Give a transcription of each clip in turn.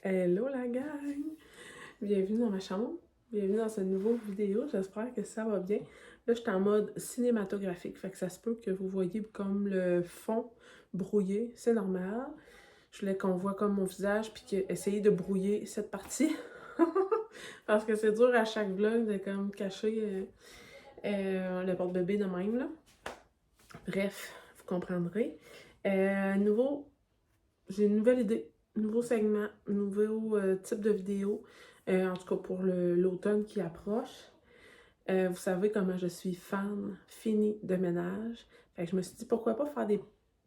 Hello la gang! Bienvenue dans ma chambre, bienvenue dans cette nouvelle vidéo, j'espère que ça va bien. Là, je suis en mode cinématographique, fait que ça se peut que vous voyez comme le fond brouillé, c'est normal. Je voulais qu'on voit comme mon visage, puis essayer de brouiller cette partie. Parce que c'est dur à chaque vlog de comme cacher le porte-bébé de même, là. Bref, vous comprendrez. J'ai une nouvelle idée, nouveau segment, nouveau type de vidéo, en tout cas pour l'automne qui approche. Vous savez comment je suis fan finie de ménage. Fait que je me suis dit pourquoi pas faire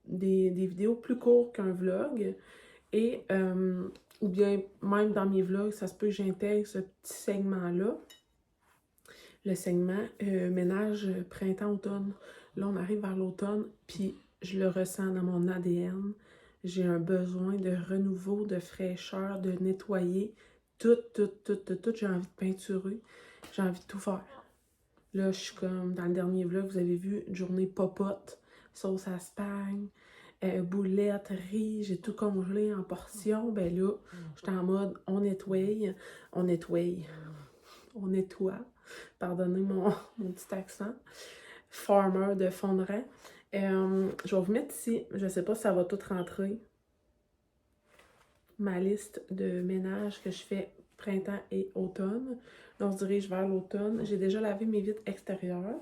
des vidéos plus courtes qu'un vlog. Et ou bien même dans mes vlogs, ça se peut que j'intègre ce petit segment-là. Le segment ménage printemps-automne. Là, on arrive vers l'automne, puis je le ressens dans mon ADN. J'ai un besoin de renouveau, de fraîcheur, de nettoyer. Tout. J'ai envie de peinturer. J'ai envie de tout faire. Là, je suis comme dans le dernier vlog, vous avez vu, une journée popote, sauce à spagne, boulettes, riz, j'ai tout congelé en portions. Ben là, j'étais en mode on nettoie, on nettoie, on nettoie. Pardonnez mon petit accent. Farmer de fond de rang. Je vais vous mettre ici, je sais pas si ça va tout rentrer, ma liste de ménage que je fais printemps et automne. Là, on se dirige vers l'automne. J'ai déjà lavé mes vitres extérieures.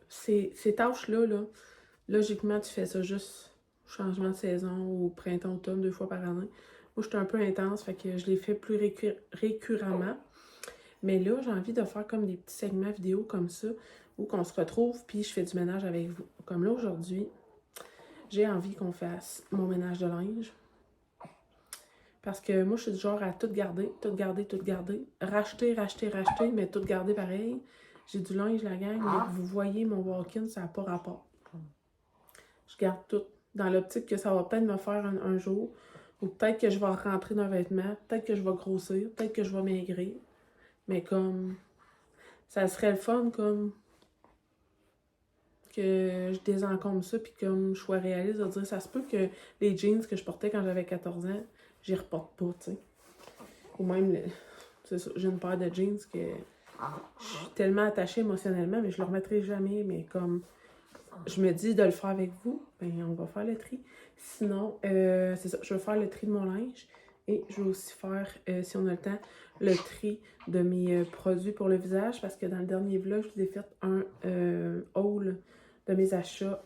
Ces tâches-là, là, logiquement, tu fais ça juste changement de saison ou printemps-automne 2 fois par année. Moi, je suis un peu intense, fait que je les fais plus récurremment. Mais là, j'ai envie de faire comme des petits segments vidéo comme ça, où qu'on se retrouve, puis je fais du ménage avec vous. Comme là, aujourd'hui, j'ai envie qu'on fasse mon ménage de linge. Parce que moi, je suis du genre à tout garder, tout garder, tout garder. Racheter, mais tout garder pareil. J'ai du linge, la gang, mais vous voyez mon walk-in, ça n'a pas rapport. Je garde tout. Dans l'optique que ça va peut-être me faire un jour, ou peut-être que je vais rentrer dans un vêtement, peut-être que je vais grossir, peut-être que je vais maigrir. Mais comme, ça serait le fun, comme, que je désencombre ça, puis comme je sois réaliste, de dire, ça se peut que les jeans que je portais quand j'avais 14 ans, j'y reporte pas, tu sais. Ou même, c'est ça, j'ai une paire de jeans que je suis tellement attachée émotionnellement, mais je le remettrai jamais, mais comme je me dis de le faire avec vous, ben on va faire le tri. Sinon, c'est ça, je vais faire le tri de mon linge et je vais aussi faire, si on a le temps, le tri de mes produits pour le visage parce que dans le dernier vlog, je vous ai fait un haul de mes achats,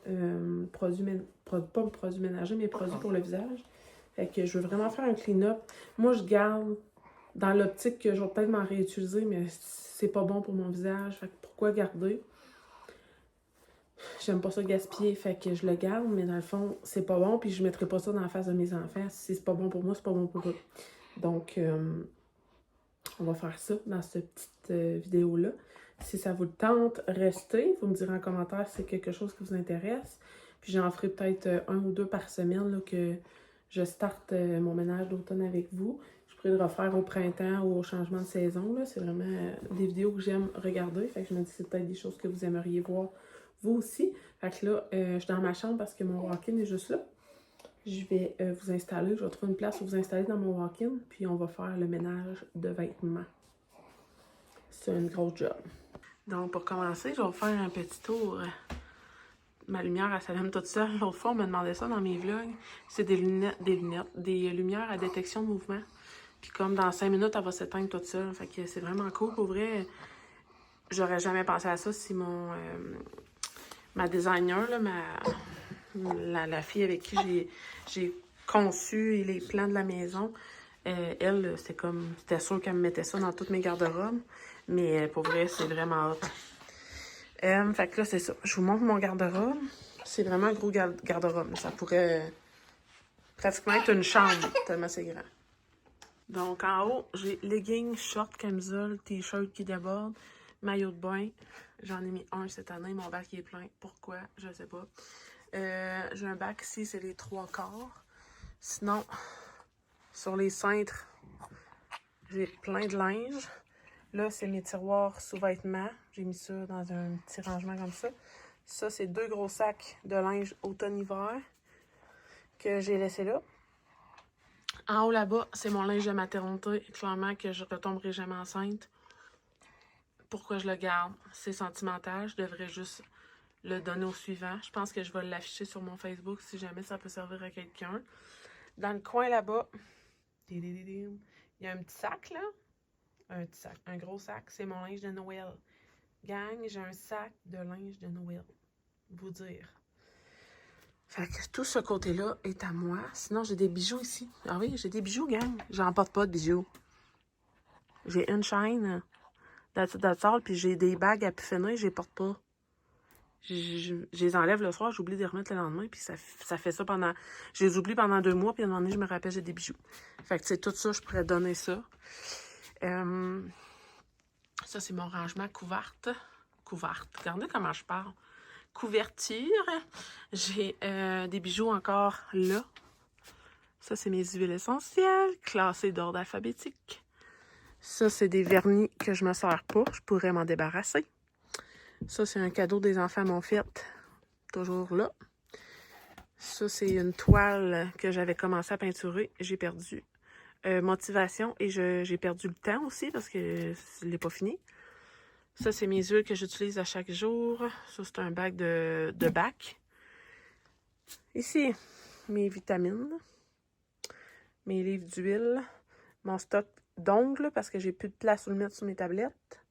pas produits ménagers, mais produits pour le visage. Fait que je veux vraiment faire un clean-up. Moi, je garde dans l'optique que je vais peut-être m'en réutiliser, mais c'est pas bon pour mon visage. Fait que pourquoi garder? J'aime pas ça gaspiller, fait que je le garde, mais dans le fond, c'est pas bon, puis je mettrai pas ça dans la face de mes enfants. Si c'est pas bon pour moi, c'est pas bon pour eux. Donc, on va faire ça dans cette petite vidéo-là. Si ça vous tente, restez. Vous me direz en commentaire si c'est quelque chose qui vous intéresse. Puis j'en ferai peut-être un ou deux par semaine là, que je starte mon ménage d'automne avec vous. Je pourrais le refaire au printemps ou au changement de saison. C'est vraiment des vidéos que j'aime regarder. Fait que je me dis que c'est peut-être des choses que vous aimeriez voir vous aussi. Fait que là, je suis dans ma chambre parce que mon walk-in est juste là. Je vais vous installer, je vais trouver une place où vous installer dans mon walk-in, puis on va faire le ménage de vêtements. C'est une grosse job. Donc, pour commencer, je vais vous faire un petit tour. Ma lumière, elle s'allume toute seule. L'autre fois, on me demandait ça dans mes vlogs. C'est des lumières à détection de mouvement. Puis comme dans 5 minutes, elle va s'éteindre toute seule. Fait que c'est vraiment cool. Pour vrai, j'aurais jamais pensé à ça si ma designer, là, la fille avec qui j'ai conçu les plans de la maison, elle, c'était sûr qu'elle me mettait ça dans toutes mes garde-robes. Mais pour vrai, c'est vraiment hot. Fait que là, c'est ça. Je vous montre mon garde-robe. C'est vraiment un gros garde-robe. Ça pourrait pratiquement être une chambre, tellement c'est grand. Donc, en haut, j'ai leggings, shorts, camisole, t-shirt qui déborde, maillot de bain. J'en ai mis un cette année. Mon bac est plein. Pourquoi? Je sais pas. J'ai un bac ici, c'est les 3/4. Sinon, sur les cintres, j'ai plein de linge. Là, c'est mes tiroirs sous-vêtements. J'ai mis ça dans un petit rangement comme ça. Ça, c'est 2 gros sacs de linge automne-hiver que j'ai laissé là. En haut là-bas, c'est mon linge de maternité. Clairement que je ne retomberai jamais enceinte. Pourquoi je le garde? C'est sentimental. Je devrais juste le donner au suivant. Je pense que je vais l'afficher sur mon Facebook si jamais ça peut servir à quelqu'un. Dans le coin là-bas, il y a un petit sac là. Un petit sac, un gros sac. C'est mon linge de Noël. Gang, j'ai un sac de linge de Noël. Vous dire. Fait que tout ce côté-là est à moi. Sinon, j'ai des bijoux ici. Ah oui, j'ai des bijoux, gang. J'en porte pas de bijoux. J'ai une chaîne d'attard, puis j'ai des bagues à finir, je les porte pas. Je les enlève le soir, j'oublie de les remettre le lendemain, puis ça fait ça pendant... Je les oublie pendant 2 mois, puis à un moment donné, je me rappelle, j'ai des bijoux. Fait que, tu sais, tout ça, je pourrais donner ça. Ça, c'est mon rangement couverte. Regardez comment je parle. Couverture. J'ai des bijoux encore là. Ça, c'est mes huiles essentielles, classées d'ordre alphabétique. Ça, c'est des vernis que je me sers pas. Je pourrais m'en débarrasser. Ça, c'est un cadeau des enfants m'ont fait. Toujours là. Ça, c'est une toile que j'avais commencé à peinturer. J'ai perdu motivation et j'ai perdu le temps aussi parce que je l'ai pas fini. Ça, c'est mes huiles que j'utilise à chaque jour. Ça, c'est un bac de bac. Ici, mes vitamines. Mes livres d'huile. Mon stock d'ongles parce que j'ai plus de place où le mettre sur mes tablettes.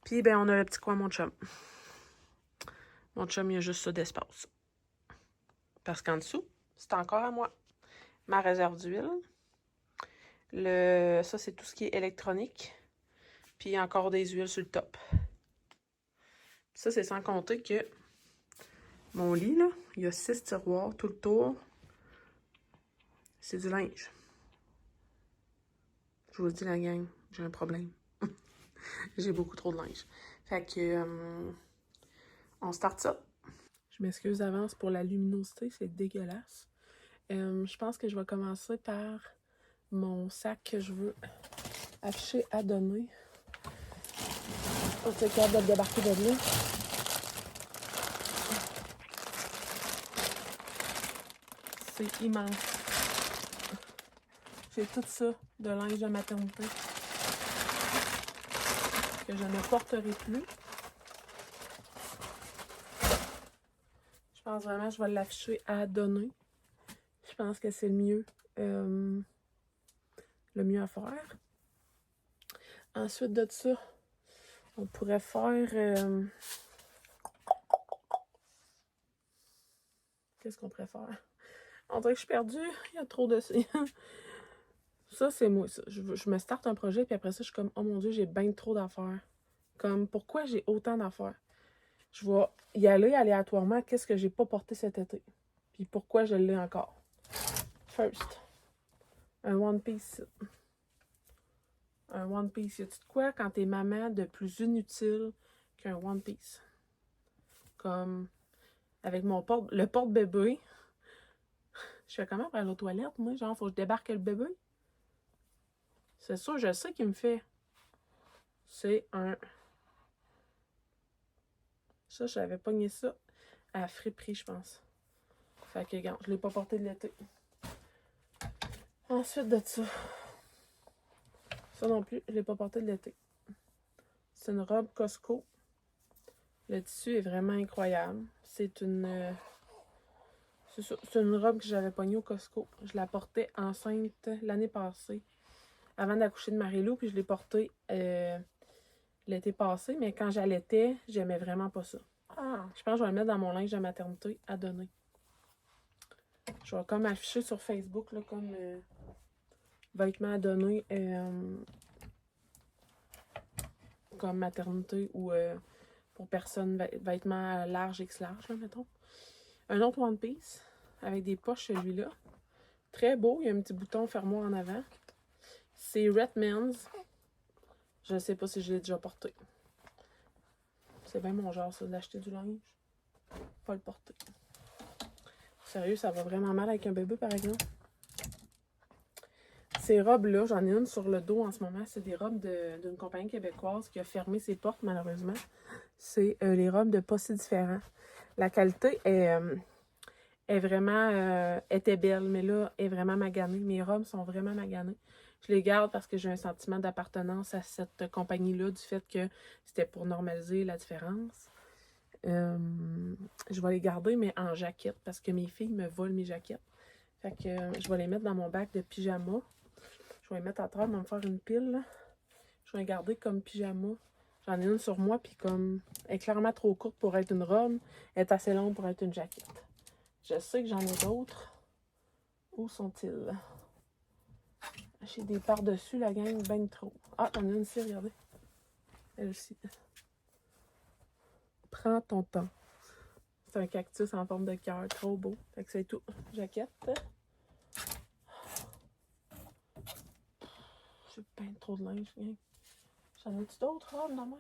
Puis, ben, on a le petit coin mon chum. Mon chum, il y a juste ça d'espace. Parce qu'en dessous, c'est encore à moi. Ma réserve d'huile. Ça, c'est tout ce qui est électronique. Puis encore des huiles sur le top. Ça, c'est sans compter que mon lit, là, il y a 6 tiroirs tout le tour. C'est du linge. Je vous dis, la gang, j'ai un problème. J'ai beaucoup trop de linge. Fait que, on start ça. Je m'excuse d'avance pour la luminosité, c'est dégueulasse. Je pense que je vais commencer par mon sac que je veux afficher à donner. C'est capable de débarquer de là. C'est immense. J'ai tout ça de linge de maternité que je ne porterai plus. Je pense vraiment que je vais l'afficher à donner. Je pense que c'est le mieux à faire. Ensuite de ça, on pourrait faire... Qu'est-ce qu'on pourrait faire? On dirait que je suis perdue. Il y a trop de... Ça, c'est moi. Ça. Je me starte un projet, puis après ça, je suis comme, oh mon Dieu, j'ai bien trop d'affaires. Comme, pourquoi j'ai autant d'affaires? Je vais y aller aléatoirement. Qu'est-ce que j'ai pas porté cet été? Puis pourquoi je l'ai encore? First, un One Piece. Un One Piece. Y a-tu de quoi quand t'es maman de plus inutile qu'un One Piece? Comme, avec le porte-bébé. Je fais comment pour aller aux toilettes, moi? Genre, faut que je débarque le bébé? C'est sûr, je sais qu'il me fait. C'est un... Ça, j'avais pogné ça à friperie, je pense. Fait que, regarde, je l'ai pas porté de l'été. Ensuite de ça. Ça non plus, je l'ai pas porté de l'été. C'est une robe Costco. Le tissu est vraiment incroyable. C'est une... c'est une robe que j'avais pognée au Costco. Je la portais enceinte l'année passée. Avant d'accoucher de Marie-Lou, puis je l'ai portée l'été passé. Mais quand j'allaitais, j'aimais vraiment pas ça. Je pense que je vais le mettre dans mon linge de maternité à donner. Je vais comme afficher sur Facebook, là, comme vêtements à donner comme maternité ou pour personnes, vêtements larges, X large, là, mettons. Un autre One Piece avec des poches, celui-là. Très beau, il y a un petit bouton fermoir en avant. C'est Redmans. Je ne sais pas si je l'ai déjà porté. C'est bien mon genre, ça, d'acheter du linge. Pas le porter. Sérieux, ça va vraiment mal avec un bébé, par exemple. Ces robes-là, j'en ai une sur le dos en ce moment. C'est des robes d'une compagnie québécoise qui a fermé ses portes, malheureusement. C'est les robes de Pas si différents. La qualité est était belle, mais là, elle est vraiment maganée. Mes robes sont vraiment maganées. Je les garde parce que j'ai un sentiment d'appartenance à cette compagnie-là, du fait que c'était pour normaliser la différence. Je vais les garder, mais en jaquette, parce que mes filles me volent mes jaquettes. Fait que je vais les mettre dans mon bac de pyjama. Je vais les mettre à terre, me faire une pile, là. Je vais les garder comme pyjama. J'en ai une sur moi, puis comme elle est clairement trop courte pour être une robe, elle est assez longue pour être une jaquette. Je sais que j'en ai d'autres. Où sont-ils? J'ai des par-dessus, la gang, ben trop. Ah, t'en as une ici, regardez. Elle aussi. Prends ton temps. C'est un cactus en forme de cœur, trop beau. Fait que c'est tout. Jaquette. J'ai ben trop de linge, gang. J'en ai-tu d'autres robes, non même?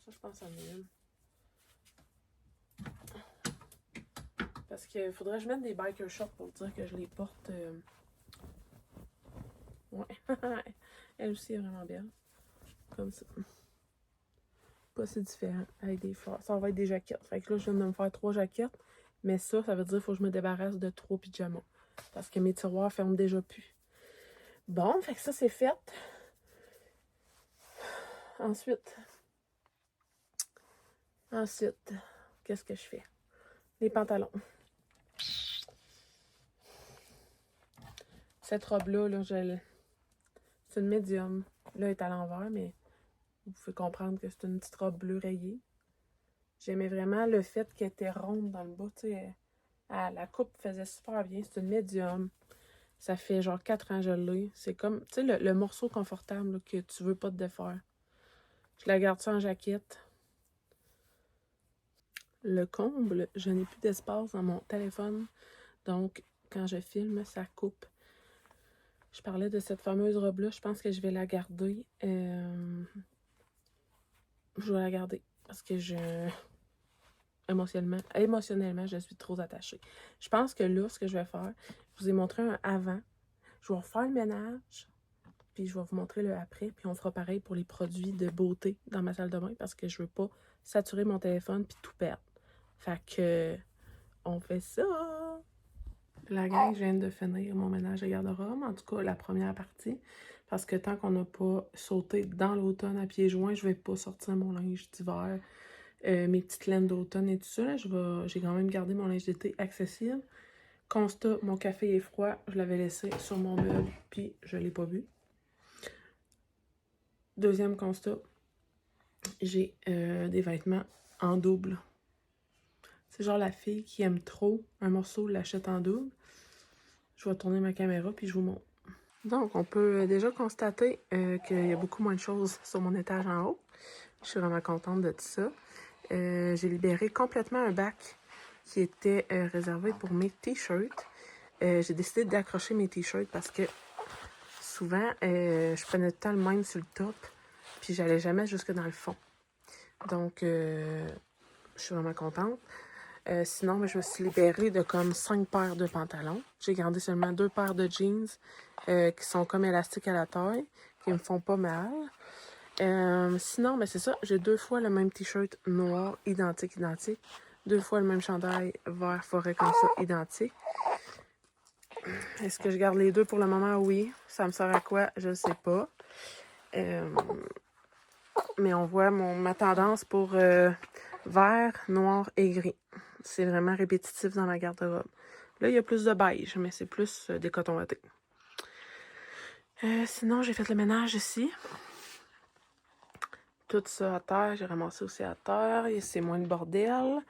Ça, je pense que c'en est une. Parce qu'il faudrait que je mette des biker shorts pour dire que je les porte. Ouais. Elle aussi est vraiment belle. Comme ça. Pas si différent. Avec des fleurs. Ça va être des jaquettes. Fait que là, je viens de me faire 3 jaquettes. Mais ça veut dire qu'il faut que je me débarrasse de 3 pyjamas. Parce que mes tiroirs ferment déjà plus. Bon, fait que ça, c'est fait. Ensuite, qu'est-ce que je fais? Les pantalons. Cette robe-là, là, c'est une médium. Là, elle est à l'envers, mais vous pouvez comprendre que c'est une petite robe bleue rayée. J'aimais vraiment le fait qu'elle était ronde dans le bas. Tu sais, la coupe faisait super bien. C'est une médium. Ça fait genre 4 ans que je l'ai. C'est comme, tu sais, le morceau confortable là, que tu veux pas te défaire. Je la garde ça en jaquette. Le comble, je n'ai plus d'espace dans mon téléphone. Donc, quand je filme, ça coupe. Je parlais de cette fameuse robe-là. Je pense que je vais la garder. Je vais la garder parce que émotionnellement, je suis trop attachée. Je pense que là, ce que je vais faire, je vous ai montré un avant. Je vais refaire le ménage, puis je vais vous montrer le après, puis on fera pareil pour les produits de beauté dans ma salle de bain parce que je veux pas saturer mon téléphone puis tout perdre. Fait que, on fait ça! La gang, je viens de finir mon ménage de garde-robe, en tout cas la première partie, parce que tant qu'on n'a pas sauté dans l'automne à pieds joints, je vais pas sortir mon linge d'hiver, mes petites laines d'automne et tout ça. J'ai quand même gardé mon linge d'été accessible. Constat, mon café est froid, je l'avais laissé sur mon meuble, puis je l'ai pas bu. Deuxième constat, j'ai des vêtements en double. C'est genre la fille qui aime trop un morceau, l'achète en double. Je vais tourner ma caméra, puis je vous montre. Donc, on peut déjà constater qu'il y a beaucoup moins de choses sur mon étage en haut. Je suis vraiment contente de tout ça. J'ai libéré complètement un bac qui était réservé pour mes t-shirts. J'ai décidé d'accrocher mes t-shirts parce que souvent, je prenais tout le temps le même sur le top, puis j'allais jamais jusque dans le fond. Donc, je suis vraiment contente. Sinon, je me suis libérée de comme 5 paires de pantalons. J'ai gardé seulement 2 paires de jeans qui sont comme élastiques à la taille, qui me font pas mal. Sinon, c'est ça, j'ai 2 fois le même t-shirt noir, identique. 2 fois le même chandail vert forêt comme ça, identique. Est-ce que je garde les 2 pour le moment? Oui. Ça me sert à quoi? Je ne sais pas. Mais on voit ma tendance pour vert, noir et gris. C'est vraiment répétitif dans ma garde-robe. Là, il y a plus de beige, mais c'est plus des cotons wattés. Sinon, j'ai fait le ménage ici. Tout ça à terre, j'ai ramassé aussi à terre. C'est moins de bordel.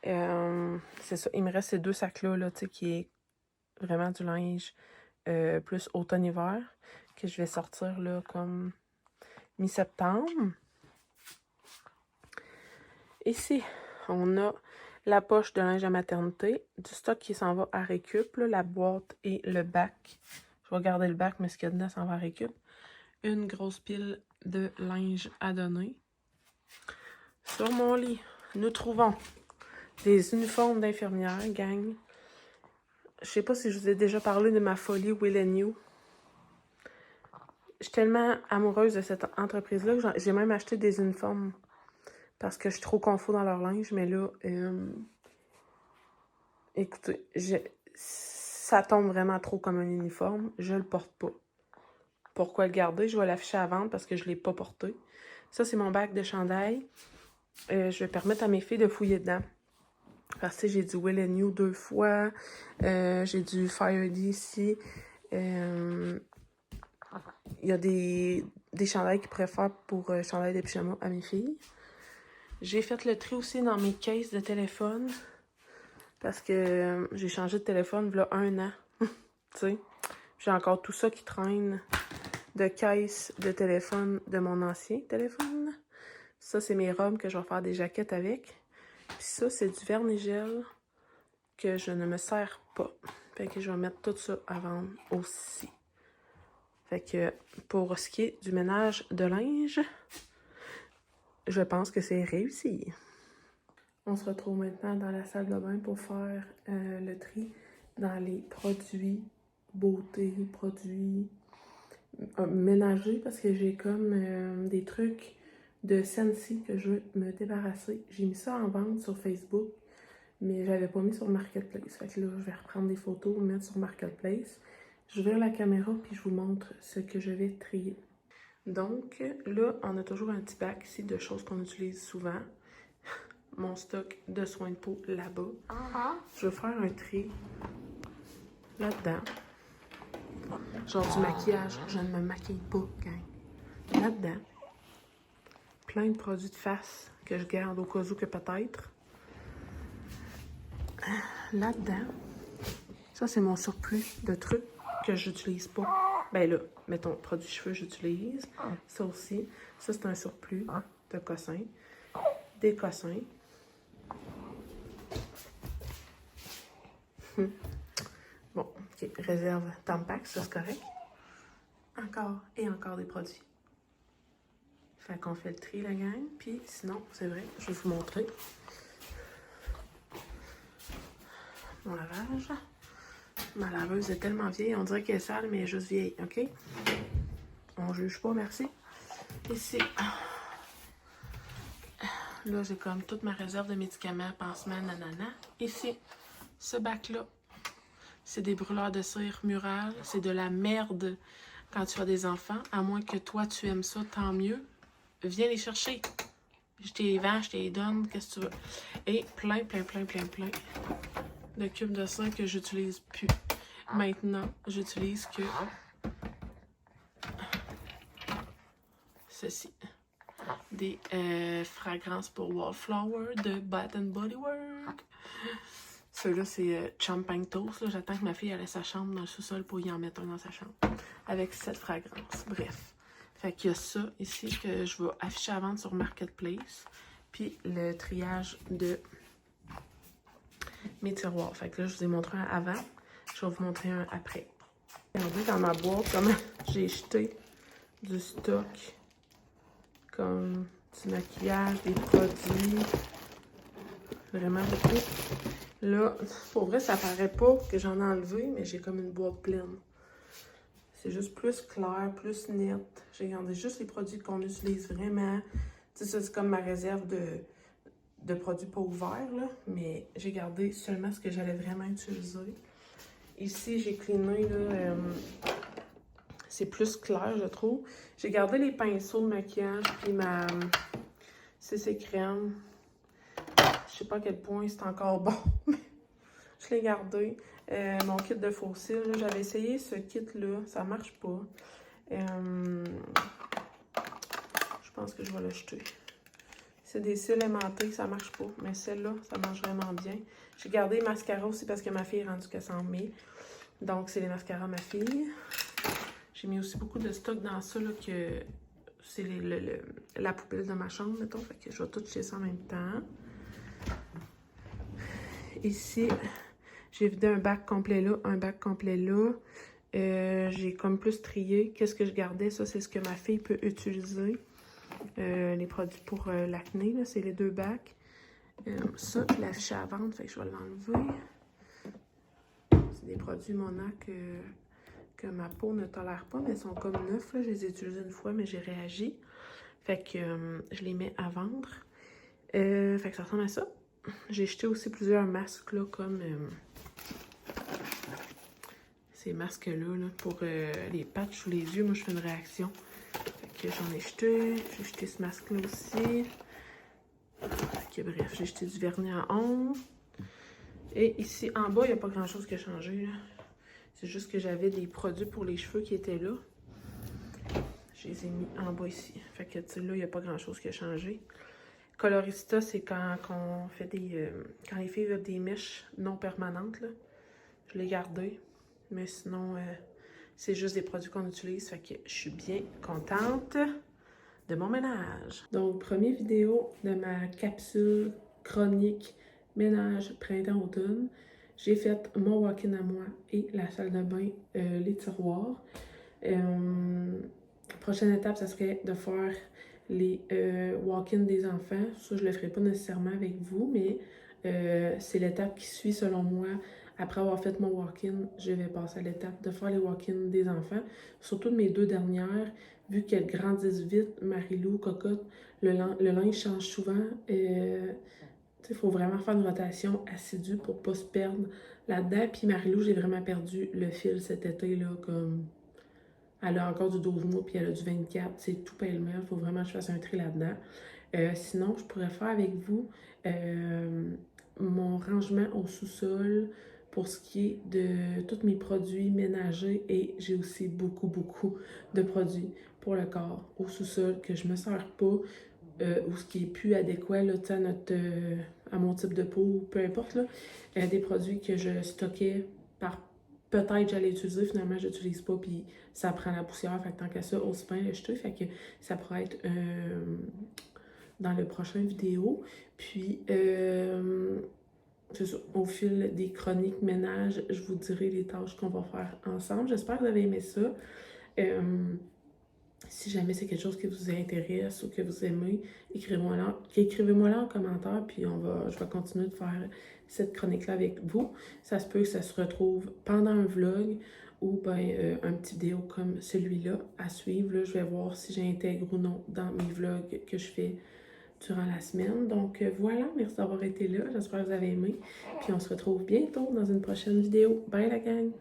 C'est ça, il me reste ces 2 sacs-là, là, qui est vraiment du linge plus automne-hiver, que je vais sortir là comme mi-septembre. Ici, on a la poche de linge à maternité, du stock qui s'en va à récup, là, la boîte et le bac. Je vais garder le bac, mais ce qu'il y a dedans s'en va à récup. Une grosse pile de linge à donner. Sur mon lit, nous trouvons des uniformes d'infirmière, gang. Je sais pas si je vous ai déjà parlé de ma folie Will & You. Je suis tellement amoureuse de cette entreprise-là que j'ai même acheté des uniformes parce que je suis trop confort dans leur linge, mais là, écoutez, ça tombe vraiment trop comme un uniforme, je le porte pas. Pourquoi le garder? Je vais l'afficher à vendre parce que je l'ai pas porté. Ça, c'est mon bac de chandail. Je vais permettre à mes filles de fouiller dedans. Parce que j'ai du Will & You 2 fois. J'ai du Fire DC. Il y a des chandails qu'ils préfèrent pour chandail de pyjama à mes filles. J'ai fait le tri aussi dans mes cases de téléphone. Parce que j'ai changé de téléphone il y a 1 an. Tu sais. J'ai encore tout ça qui traîne de caisse de téléphone de mon ancien téléphone. Ça, c'est mes robes que je vais faire des jaquettes avec. Puis ça, c'est du vernis-gel que je ne me sers pas. Fait que je vais mettre tout ça à vendre aussi. Fait que pour ce qui est du ménage de linge, je pense que c'est réussi. On se retrouve maintenant dans la salle de bain pour faire le tri dans les produits beauté, produits ménagers, parce que j'ai comme des trucs de Scentsy que je veux me débarrasser. J'ai mis ça en vente sur Facebook, mais j'avais pas mis sur Marketplace. Fait que là, je vais reprendre des photos, mettre sur Marketplace. Je vais la caméra puis je vous montre ce que je vais trier. Donc là, on a toujours un petit bac ici de choses qu'on utilise souvent. Mon stock de soins de peau là-bas. Je vais faire un tri là-dedans. Genre du maquillage, je ne me maquille pas, gang. Là-dedans. Plein de produits de face que je garde au cas où que peut-être. Là-dedans. Ça, c'est mon surplus de trucs que j'utilise pas. Ben là, mettons, produits cheveux, j'utilise. Ça aussi. Ça, c'est un surplus de cossins. Des cossins. Bon, ok. Réserve Tampax, ça c'est correct. Encore et encore des produits. Fait qu'on fait le tri, la gang. Puis sinon, c'est vrai, je vais vous montrer mon lavage. Ma laveuse est tellement vieille, on dirait qu'elle est sale, mais elle est juste vieille, ok? On juge pas, merci. Ici, là, j'ai comme toute ma réserve de médicaments, pansements, nanana. Ici, ce bac-là, c'est des brûleurs de cire murale. C'est de la merde quand tu as des enfants. À moins que toi, tu aimes ça, tant mieux. Viens les chercher. Je te les vends, je te les donne, qu'est-ce que tu veux. Et plein de cubes de cire que j'utilise plus. Maintenant, j'utilise que ceci. Des fragrances pour Wallflower de Bath Body Works. Ceux-là, c'est Champagne Toast. J'attends que ma fille ait sa chambre dans le sous-sol pour y en mettre un dans sa chambre. Avec cette fragrance. Bref. Fait qu'il y a ça ici que je vais afficher à vendre sur Marketplace. Puis le triage de mes tiroirs. Fait que là, je vous ai montré un avant. Je vais vous montrer un après. Regardez dans ma boîte comment j'ai jeté du stock. Comme du maquillage, des produits. Vraiment beaucoup. Là, pour vrai, ça paraît pas que j'en ai enlevé, mais j'ai comme une boîte pleine. C'est juste plus clair, plus net. J'ai gardé juste les produits qu'on utilise vraiment. Tu sais, ça, c'est comme ma réserve de produits pas ouverts, là. Mais j'ai gardé seulement ce que j'allais vraiment utiliser. Ici, j'ai cleané, là, c'est plus clair, je trouve. J'ai gardé les pinceaux de maquillage, puis ma CC crème. Je sais pas à quel point c'est encore bon, mais je l'ai gardé. Mon kit de faux cils, j'avais essayé ce kit-là, ça marche pas. Je pense que je vais le jeter. C'est des cils aimantés, ça marche pas, mais celle-là, ça marche vraiment bien. J'ai gardé les mascaras aussi parce que ma fille est rendue qu'elle s'en met. Donc, c'est les mascaras à ma fille. J'ai mis aussi beaucoup de stock dans ça, là, que c'est la poubelle de ma chambre, mettons. Fait que je vais tout jeter ça en même temps. Ici, j'ai vidé un bac complet là, un bac complet là. J'ai comme plus trié. Qu'est-ce que je gardais? Ça, c'est ce que ma fille peut utiliser. Les produits pour l'acné, c'est les 2 bacs. Ça, je l'ai affiché à vendre, fait que je vais l'enlever. C'est des produits Mona que ma peau ne tolère pas, mais ils sont comme neufs. Là. Je les ai utilisés une fois, mais j'ai réagi. Fait que je les mets à vendre. Fait que ça ressemble à ça. J'ai jeté aussi plusieurs masques, là, comme ces masques-là, là, pour les patchs ou les yeux. Moi, je fais une réaction. Fait que j'en ai jeté. J'ai jeté ce masque-là aussi. Fait que bref, j'ai jeté du vernis à ongles. Et ici, en bas, il n'y a pas grand-chose qui a changé, là. C'est juste que j'avais des produits pour les cheveux qui étaient là. Je les ai mis en bas ici. Fait que, tu sais, là, il n'y a pas grand-chose qui a changé. Colorista, c'est quand on fait des... quand les filles veulent des mèches non permanentes, là. Je l'ai gardé. Mais sinon, c'est juste des produits qu'on utilise. Fait que je suis bien contente de mon ménage. Donc, première vidéo de ma capsule chronique ménage printemps-automne. J'ai fait mon walk-in à moi et la salle de bain, les tiroirs. Prochaine étape, ça serait de faire les walk-in des enfants. Ça, je ne le ferai pas nécessairement avec vous, mais c'est l'étape qui suit selon moi. Après avoir fait mon walk-in, je vais passer à l'étape de faire les walk-in des enfants. Surtout de mes 2 dernières, vu qu'elles grandissent vite, Marilou, Cocotte, le linge change souvent. Il faut vraiment faire une rotation assidue pour ne pas se perdre là-dedans. Puis Marilou, j'ai vraiment perdu le fil cet été, là, comme... Elle a encore du 12 mois, puis elle a du 24. C'est tout pêle-mêle. Il faut vraiment que je fasse un tri là-dedans. Sinon, je pourrais faire avec vous mon rangement au sous-sol pour ce qui est de tous mes produits ménagers. Et j'ai aussi beaucoup, beaucoup de produits pour le corps au sous-sol que je ne me sers pas ou ce qui est plus adéquat là, à mon type de peau, peu importe. Là, des produits que je stockais par peut-être j'allais utiliser, finalement je l'utilise pas, puis ça prend la poussière, fait que tant qu'à ça, aussi bien le jeter, fait que ça pourrait être dans le prochain vidéo. Puis, c'est ça, au fil des chroniques ménage, je vous dirai les tâches qu'on va faire ensemble. J'espère que vous avez aimé ça. Si jamais c'est quelque chose qui vous intéresse ou que vous aimez, écrivez-moi là en commentaire, puis je vais continuer de faire cette chronique-là avec vous. Ça se peut que ça se retrouve pendant un vlog ou un petit vidéo comme celui-là à suivre. Là, je vais voir si j'intègre ou non dans mes vlogs que je fais durant la semaine. Donc voilà, merci d'avoir été là. J'espère que vous avez aimé. Puis on se retrouve bientôt dans une prochaine vidéo. Bye la gang!